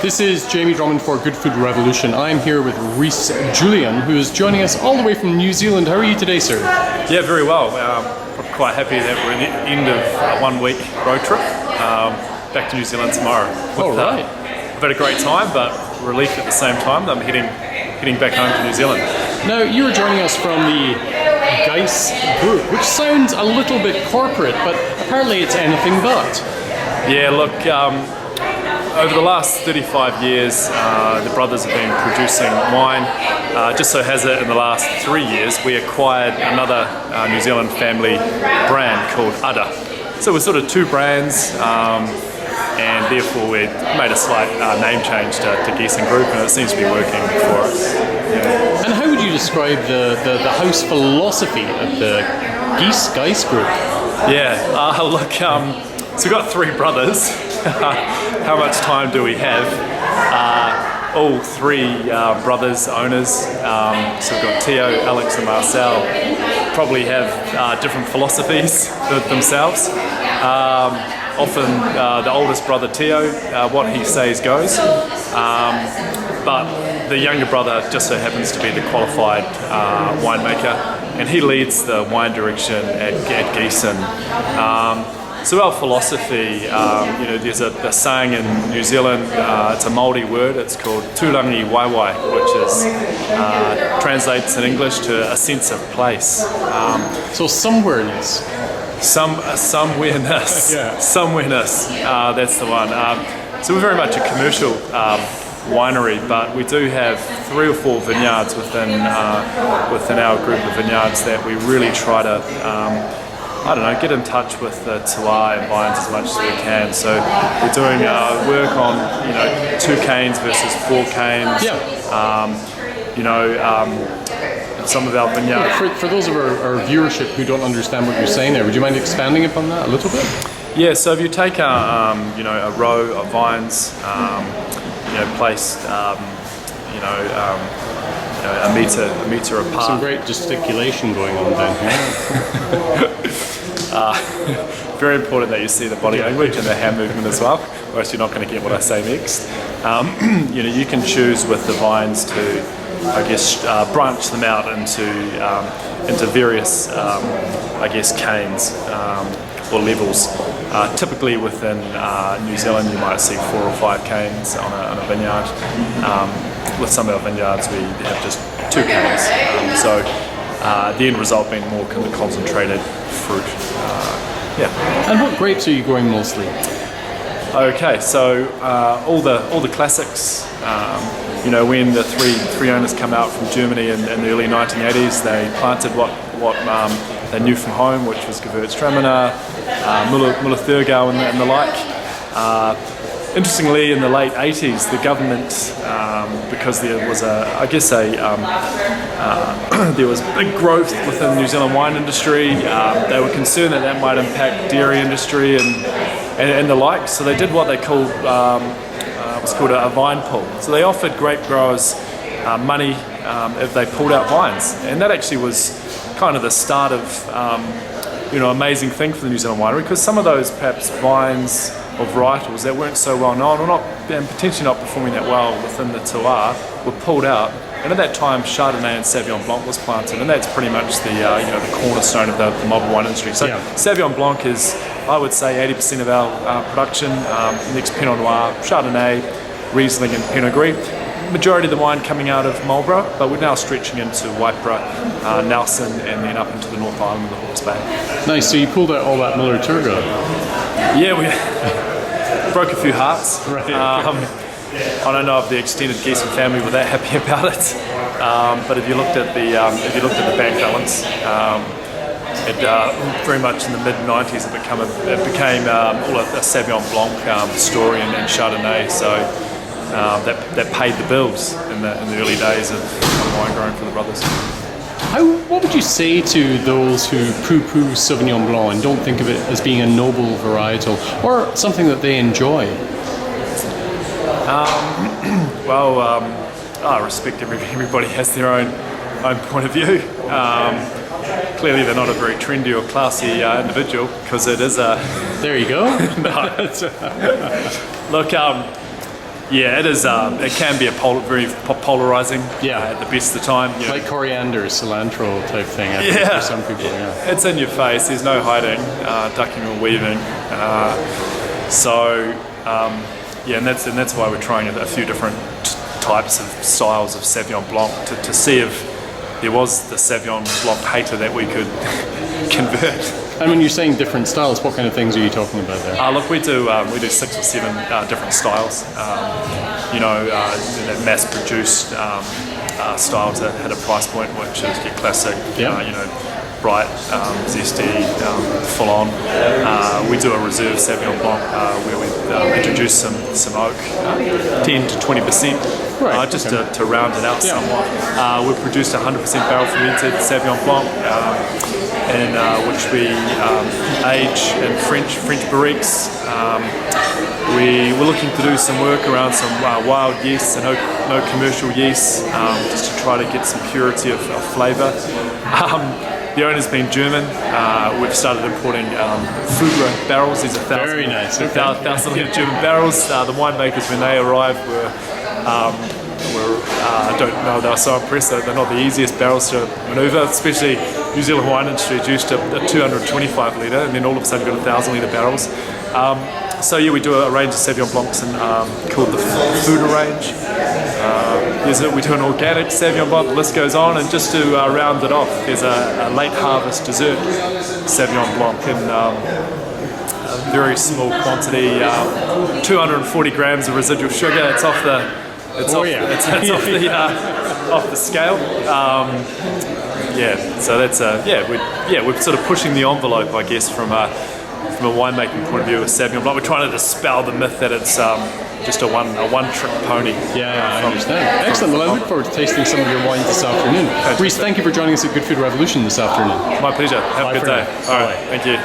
This is Jamie Drummond for Good Food Revolution. I'm here with Rhys Julian, who is joining us all the way from New Zealand. How are you today, sir? Yeah, very well. I'm quite happy that we're at the end of a 1 week road trip back to New Zealand tomorrow. Right. I've had a great time, but relief at the same time that I'm heading back home to New Zealand. Now, you are joining us from the Giesen group, which sounds a little bit corporate, but apparently it's anything but. Yeah, look, over the last 35 years, the brothers have been producing wine. Just so has it in the last 3 years, we acquired another New Zealand family brand called Udder. So we're sort of two brands, and therefore we made a slight name change to Giesen Group, and it seems to be working for us. Yeah. And how would you describe the house philosophy of the Giesen Group? Yeah, look, so we've got three brothers. How much time do we have? All three brothers, owners, so we've got Theo, Alex and Marcel, probably have different philosophies themselves. Often the oldest brother, Theo, what he says goes, but the younger brother just so happens to be the qualified winemaker, and he leads the wine direction at Giesen. So our philosophy, there's a saying in New Zealand, it's a Māori word, it's called tūrangi waiwai, which translates in English to a sense of place. So somewhereness. Somewhereness. Yeah. Somewhereness, that's the one. So we're very much a commercial winery, but we do have 3 or 4 vineyards within our group of vineyards that we really try to get in touch with the Tuā and vines as much as we can. So we're doing work on 2 canes versus 4 canes. Yeah. Some of our vineyards. For those of our viewership who don't understand what you're saying there, would you mind expanding upon that a little bit? Yeah. So if you take a row of vines, placed a meter apart. Some great gesticulation going on down here. Very important that you see the body language and the hand movement as well, or else you're not going to get what I say next. You can choose with the vines to, branch them out into various, canes or levels. Typically within New Zealand, you might see 4 or 5 canes on a vineyard. With some of our vineyards, we have just 2 canes. The end result being more kind of concentrated fruit. And what grapes are you growing mostly? Okay, so all the classics. When the three owners come out from Germany in the early 1980s, they planted what they knew from home, which was Gewürztraminer, Müller-Thurgau and the like. Interestingly, in the late 80s, the government, because there was there was big growth within the New Zealand wine industry. They were concerned that might impact dairy industry and the like. So they did what they called what's called a vine pull. So they offered grape growers money if they pulled out vines, and that actually was kind of the start of amazing thing for the New Zealand winery, because some of those perhaps vines or varietals that weren't so well known or potentially not performing that well within the Tuā were pulled out. And at that time, Chardonnay and Sauvignon Blanc was planted, and that's pretty much the cornerstone of the modern wine industry. So Sauvignon Blanc is, I would say, 80% of our production. Next, Pinot Noir, Chardonnay, Riesling, and Pinot Gris. Majority of the wine coming out of Marlborough, but we're now stretching into Waipara, Nelson, and then up into the North Island of the Hawke's Bay. Nice. So you pulled out all that Müller-Thurgau. Yeah, we broke a few hearts. Right. I don't know if the extended Giesen family were that happy about it, but if you looked at the bank balance, it very much in the mid '90s it became all a Sauvignon Blanc story and Chardonnay. So that paid the bills in the early days of wine growing for the brothers. What would you say to those who poo-poo Sauvignon Blanc and don't think of it as being a noble varietal or something that they enjoy? I respect everybody has their own point of view. Clearly they're not a very trendy or classy individual, because it is a... There you go. Look, Yeah, it is. It can be very polarizing. At the best of the time. You know. Like coriander, cilantro type thing. I think, for some people. Yeah. It's in your face. There's no hiding, ducking or weaving. And that's why we're trying a few different types of styles of Sauvignon Blanc to see if there was the Sauvignon Blanc hater that we could convert. And when you're saying different styles, what kind of things are you talking about there? Look, we do 6 or 7 different styles. That mass-produced styles at a price point, which is your classic. Bright, zesty, full on. We do a reserve Sauvignon Blanc where we introduce some oak, 10 to 20%, just to round it out somewhat. We've produced 100% barrel fermented Sauvignon Blanc, which we age in French barriques. We were looking to do some work around some wild yeasts and no commercial yeasts, just to try to get some purity of flavour. The owner's been German. We've started importing Fudra barrels. These are 1,000-litre German barrels. The winemakers, when they arrived, I don't know, they were so impressed that they're not the easiest barrels to manoeuvre, especially New Zealand wine industry is used to a 225-litre, and then all of a sudden you've got 1,000-litre barrels. We do a range of Sauvignon Blancs called the Fudra range. We do an organic Sauvignon Blanc, the list goes on, and just to round it off, there's a late harvest dessert Sauvignon Blanc in a very small quantity, 240 grams of residual sugar. It's off the scale. So that's we're sort of pushing the envelope, I guess, from a winemaking point of view with Sauvignon Blanc. We're trying to dispel the myth that it's just a one-trick pony. I understand. Excellent. Well, I look forward to tasting some of your wines this afternoon. Rhys, thank you for joining us at Good Food Revolution this afternoon. My pleasure. Have a good day. All right. Thank you.